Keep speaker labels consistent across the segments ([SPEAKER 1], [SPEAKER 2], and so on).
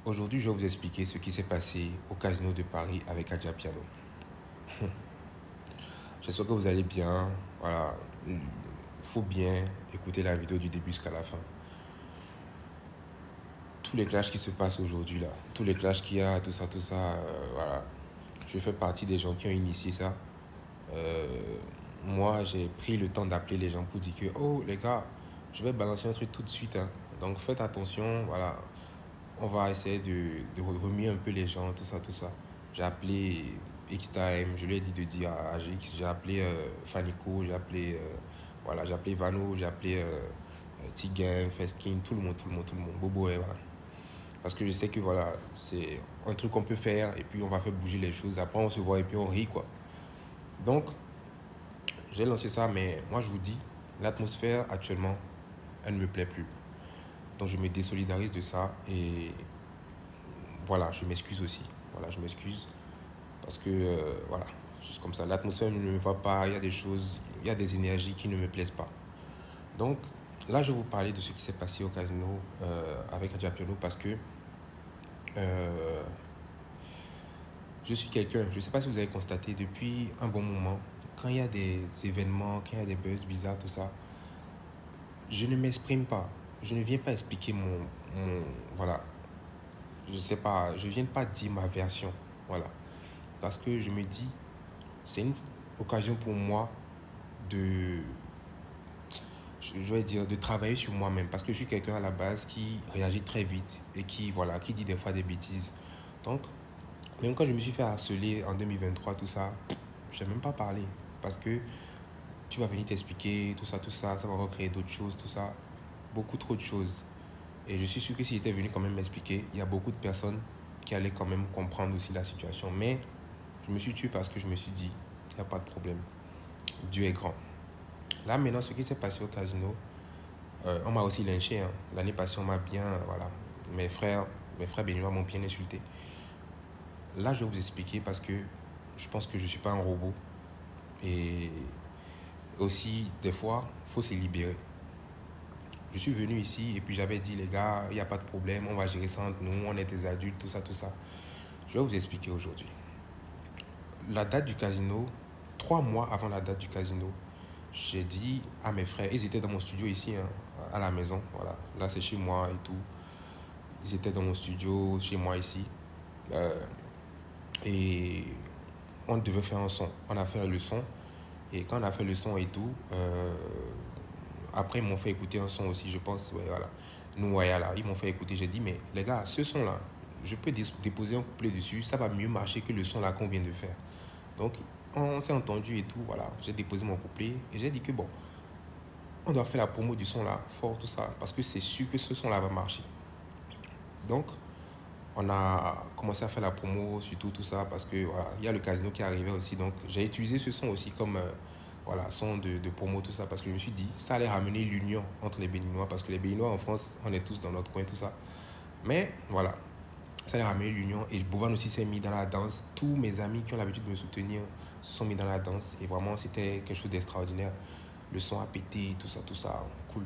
[SPEAKER 1] Aujourd'hui, je vais vous expliquer ce qui s'est passé au Casino de Paris avec Adja Piano. J'espère que vous allez bien. Voilà, il faut bien écouter la vidéo du début jusqu'à la fin. Tous les clashs qui se passent aujourd'hui là, tous les clashs qu'il y a, tout ça, voilà. Je fais partie des gens qui ont initié ça. Euh, Moi, j'ai pris le temps d'appeler les gens pour dire que, oh les gars, je vais balancer un truc tout de suite, hein. Donc faites attention, voilà. On va essayer de remuer un peu les gens, tout ça, tout ça. J'ai appelé X-Time, je lui ai dit de dire à GX, j'ai appelé Fanico, voilà, j'ai appelé Vano, j'ai appelé Tigan, Feskin, tout le monde, tout le monde, tout le monde, Bobo, et voilà. Parce que je sais que voilà, c'est un truc qu'on peut faire et puis on va faire bouger les choses. Après, on se voit et puis on rit, quoi. Donc, j'ai lancé ça, mais moi, je vous dis, l'atmosphère actuellement, elle ne me plaît plus. Donc, je me désolidarise de ça et voilà, je m'excuse aussi. Voilà, je m'excuse parce que, voilà, juste comme ça, l'atmosphère ne me va pas, il y a des choses, il y a des énergies qui ne me plaisent pas. Donc, là, je vais vous parler de ce qui s'est passé au casino avec Adja Piano parce que euh, je suis quelqu'un, je ne sais pas si vous avez constaté depuis un bon moment, quand il y a des événements, quand il y a des buzz bizarres, tout ça, je ne m'exprime pas. Je ne viens pas expliquer voilà, je sais pas, je viens pas dire ma version, voilà. Parce que je me dis, c'est une occasion pour moi de, je vais dire, de travailler sur moi-même. Parce que je suis quelqu'un à la base qui réagit très vite et qui, voilà, qui dit des fois des bêtises. Donc, même quand je me suis fait harceler en 2023, tout ça, je n'ai même pas parlé. Parce que tu vas venir t'expliquer, tout ça, ça va recréer d'autres choses, tout ça. Beaucoup trop de choses. Et je suis sûr que si j'étais venu quand même m'expliquer, il y a beaucoup de personnes qui allaient quand même comprendre aussi la situation. Mais je me suis tué parce que je me suis dit, il n'y a pas de problème. Dieu est grand. Là, maintenant, ce qui s'est passé au casino, on m'a aussi lynché, hein. L'année passée, on m'a bien, voilà, mes frères béninois m'ont bien insulté. Là, je vais vous expliquer parce que je pense que je ne suis pas un robot. Et aussi, des fois, il faut se libérer. Je suis venu ici et puis j'avais dit, les gars, il n'y a pas de problème, on va gérer ça entre nous, on est des adultes, tout ça, tout ça. Je vais vous expliquer aujourd'hui. La date du casino, 3 mois avant la date du casino, j'ai dit à mes frères, ils étaient dans mon studio ici, hein, à la maison, voilà. Là, c'est chez moi et tout. Ils étaient dans mon studio, chez moi ici. Euh, et on devait faire un son. On a fait le son. Et quand on a fait le son et tout, après, ils m'ont fait écouter un son aussi, je pense. Ouais, voilà. Nous, ouais, là, ils m'ont fait écouter. J'ai dit, mais les gars, ce son-là, je peux déposer un couplet dessus. Ça va mieux marcher que le son-là qu'on vient de faire. Donc, on s'est entendu et tout. Voilà. J'ai déposé mon couplet. Et j'ai dit que bon, on doit faire la promo du son-là, fort, tout ça. Parce que c'est sûr que ce son-là va marcher. Donc, on a commencé à faire la promo sur tout ça parce que voilà, il y a le casino qui arrivait aussi. Donc j'ai utilisé ce son aussi comme voilà, son de promo, tout ça, parce que je me suis dit, ça allait ramener l'union entre les Béninois, parce que les Béninois en France, on est tous dans notre coin, tout ça. Mais voilà, ça allait ramener l'union et Bouvan aussi s'est mis dans la danse. Tous mes amis qui ont l'habitude de me soutenir se sont mis dans la danse et vraiment c'était quelque chose d'extraordinaire. Le son a pété, tout ça, cool.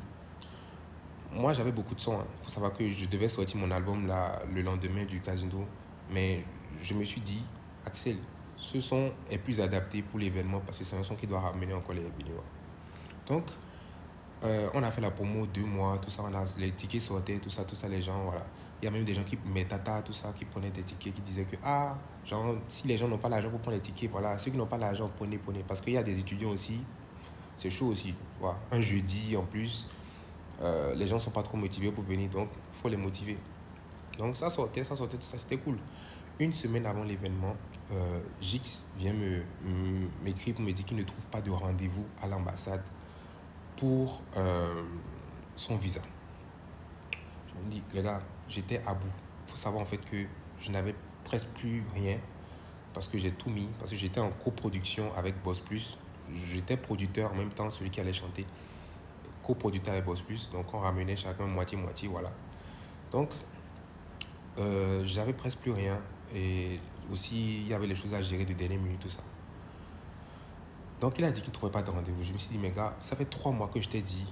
[SPEAKER 1] Moi, j'avais beaucoup de sons. Il faut savoir que je devais sortir mon album là, le lendemain du casino. Mais je me suis dit, Axel, ce son est plus adapté pour l'événement parce que c'est un son qui doit ramener encore les vidéos. Donc, on a fait la promo 2 mois, tout ça, les tickets sortaient, tout ça, les gens, voilà. Il y a même des gens qui, mes tata, tout ça, qui prenaient des tickets, qui disaient que, ah, genre, si les gens n'ont pas l'argent pour prendre les tickets, voilà, ceux qui n'ont pas l'argent, prenez. Parce qu'il y a des étudiants aussi, c'est chaud aussi, voilà. Un jeudi en plus, les gens ne sont pas trop motivés pour venir, donc il faut les motiver. Donc ça sortait, tout ça, c'était cool. Une semaine avant l'événement, Jix vient m'écrire pour me dire qu'il ne trouve pas de rendez-vous à l'ambassade pour son visa. Je me dis, les gars, j'étais à bout. Il faut savoir en fait que je n'avais presque plus rien parce que j'ai tout mis, parce que j'étais en coproduction avec Boss Plus. J'étais producteur en même temps, celui qui allait chanter. Coproducteur avec Boss Plus, donc on ramenait chacun moitié-moitié, voilà. Donc, j'avais presque plus rien. Et aussi, il y avait les choses à gérer de dernière minute, tout ça. Donc, il a dit qu'il ne trouvait pas de rendez-vous. Je me suis dit, mais gars, ça fait 3 mois que je t'ai dit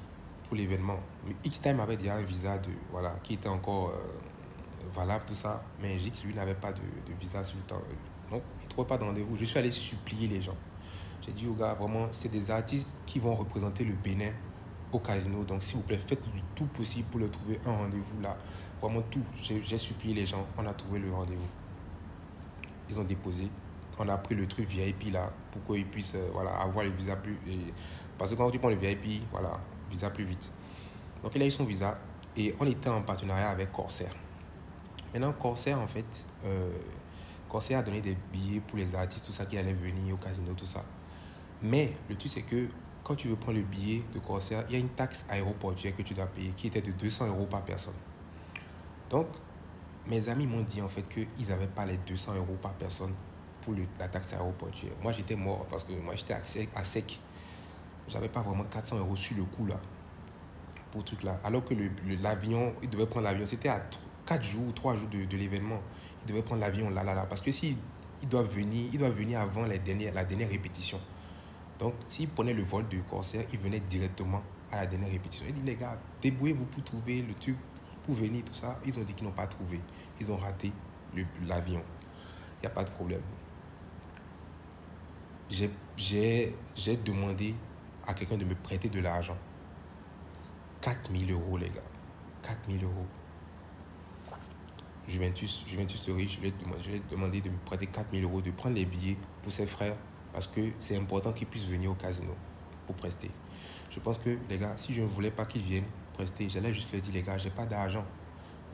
[SPEAKER 1] pour l'événement. Mais X-Time avait déjà un visa de, voilà, qui était encore valable, tout ça. Mais Gix, lui, n'avait pas de visa sur le temps. Donc, il ne trouvait pas de rendez-vous. Je suis allé supplier les gens. J'ai dit aux gars, vraiment, c'est des artistes qui vont représenter le Bénin au casino. Donc, s'il vous plaît, faites du tout possible pour leur trouver un rendez-vous là. Vraiment tout. J'ai supplié les gens. On a trouvé le rendez-vous. Ils ont déposé. On a pris le truc VIP là pour qu'ils puissent voilà, avoir le visa plus. Parce que quand tu prends le VIP, voilà, visa plus vite. Donc, il a eu son visa et on était en partenariat avec Corsair. Maintenant, Corsair, en fait, Corsair a donné des billets pour les artistes, tout ça qui allait venir au casino, tout ça. Mais le truc, c'est que quand tu veux prendre le billet de Corsair, il y a une taxe aéroportuaire que tu dois payer qui était de 200 € par personne. Donc, mes amis m'ont dit en fait qu'ils n'avaient pas les 200 € par personne pour la taxe aéroportuaire. Moi, j'étais mort parce que moi, j'étais à sec. J'avais pas vraiment 400 € sur le coup là, pour ce truc là. Alors que l'avion, il devait prendre l'avion, c'était à 4 jours ou 3 jours de l'événement. Il devait prendre l'avion là. Parce que s'il doit venir avant la dernière répétition. Donc, s'il prenait le vol de Corsair, il venait directement à la dernière répétition. Il dit, les gars, débrouillez-vous pour trouver le truc, pour venir, tout ça. Ils ont dit qu'ils n'ont pas trouvé. Ils ont raté l'avion. Il n'y a pas de problème. J'ai demandé à quelqu'un de me prêter de l'argent. 4 000 €, les gars. 4 000 €. Juventus de riche, je lui ai demandé de me prêter 4 000 €, de prendre les billets pour ses frères, parce que c'est important qu'ils puissent venir au casino pour prester. Je pense que, les gars, si je ne voulais pas qu'ils viennent prester, j'allais juste leur dire, les gars, j'ai pas d'argent.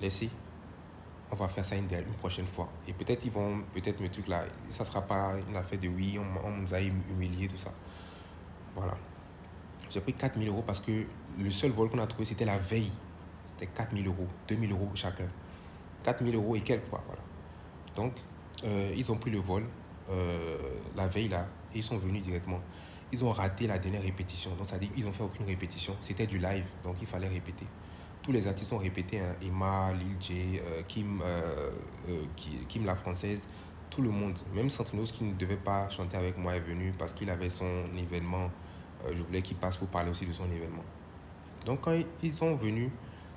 [SPEAKER 1] Laissez. On va faire ça une prochaine fois. Et peut-être ils vont, peut-être mes trucs là, ça ne sera pas une affaire de oui, on nous a humiliés, tout ça. Voilà. J'ai pris 4 000 € parce que le seul vol qu'on a trouvé, c'était la veille. C'était 4 000 €, 2 000 € chacun. 4 000 € et quelques, quoi. Voilà. Donc, ils ont pris le vol la veille là et ils sont venus directement. Ils ont raté la dernière répétition. Donc, ça dit qu'ils n'ont fait aucune répétition. C'était du live, donc il fallait répéter. Tous les artistes ont répété, hein. Emma, Lil J, Kim la française, tout le monde. Même Santrinos qui ne devait pas chanter avec moi est venu parce qu'il avait son événement. Je voulais qu'il passe pour parler aussi de son événement. Donc quand ils sont venus,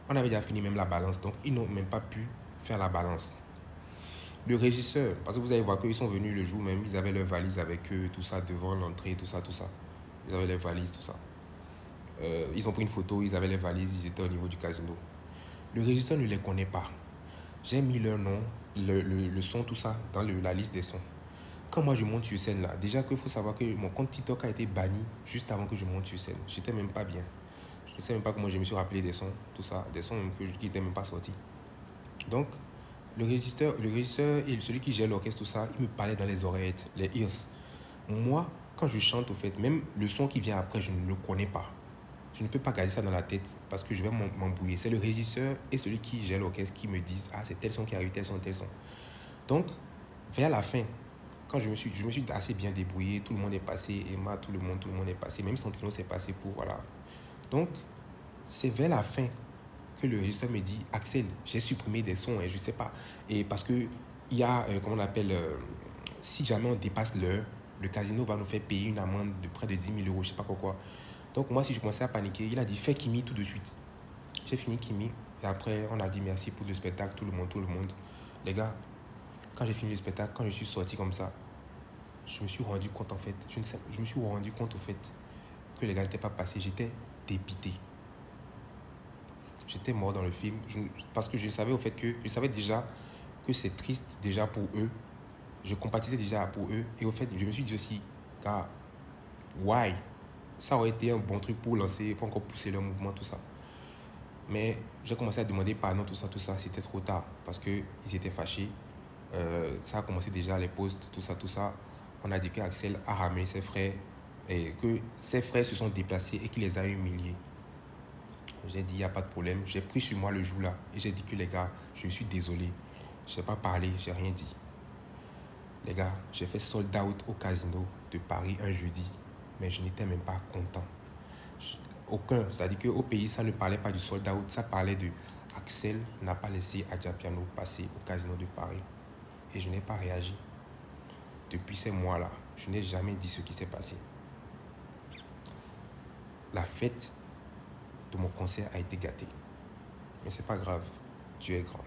[SPEAKER 1] on avait déjà fini même la balance. Donc ils n'ont même pas pu faire la balance. Le régisseur, parce que vous allez voir qu'ils sont venus le jour même, ils avaient leurs valises avec eux, tout ça, devant l'entrée, tout ça. Ils avaient les valises, tout ça. Ils ont pris une photo, ils avaient les valises, ils étaient au niveau du casino. Le régisseur ne les connaît pas. J'ai mis leur nom, le son, tout ça, dans la liste des sons. Quand moi je monte sur scène là, déjà qu'il faut savoir que mon compte TikTok a été banni juste avant que je monte sur scène. J'étais même pas bien. Je ne sais même pas comment je me suis rappelé des sons, tout ça, des sons même qui n'étaient même pas sortis. Donc, le régisseur et celui qui gère l'orchestre, tout ça, il me parlait dans les oreillettes, les ears. Moi, quand je chante, au fait, même le son qui vient après, je ne le connais pas. Je ne peux pas garder ça dans la tête parce que je vais m'embrouiller. C'est le régisseur et celui qui gère l'orchestre qui me disent « Ah, c'est tel son qui arrive, tel son, tel son. » Donc, vers la fin, quand je me suis assez bien débrouillé, tout le monde est passé, Emma, tout le monde est passé, même Santrino s'est passé pour, voilà. Donc, c'est vers la fin que le régisseur me dit « Axel, j'ai supprimé des sons, et je ne sais pas. » Et parce que il y a, comment on appelle, si jamais on dépasse l'heure, le casino va nous faire payer une amende de près de 10 000 €, je ne sais pas quoi. Donc moi, si je commençais à paniquer, il a dit « Fais Kimi tout de suite. » J'ai fini Kimi et après, on a dit merci pour le spectacle, tout le monde. Les gars, quand j'ai fini le spectacle, quand je suis sorti comme ça, je me suis rendu compte en fait, je me suis rendu compte au fait que les gars n'étaient pas passés. J'étais dépité. J'étais mort dans le film parce que je savais au fait que, je savais déjà que c'est triste déjà pour eux. Je compatissais déjà pour eux et au fait, je me suis dit aussi, gars, why? Ça aurait été un bon truc pour lancer, pour encore pousser leur mouvement, tout ça. Mais j'ai commencé à demander pardon, tout ça. C'était trop tard parce qu'ils étaient fâchés. Ça a commencé déjà les posts, tout ça. On a dit qu'Axel a ramené ses frères et que ses frères se sont déplacés et qu'il les a humiliés. J'ai dit, il n'y a pas de problème. J'ai pris sur moi le jour là et j'ai dit que les gars, je suis désolé. Je n'ai pas parlé, j'ai rien dit. Les gars, j'ai fait sold out au casino de Paris un jeudi, mais je n'étais même pas content. C'est-à-dire qu'au pays, ça ne parlait pas du sold out, ça parlait de Axel n'a pas laissé Adjapiano passer au casino de Paris. Et je n'ai pas réagi. Depuis ces mois-là, je n'ai jamais dit ce qui s'est passé. La fête de mon concert a été gâtée. Mais c'est pas grave, Dieu est grand.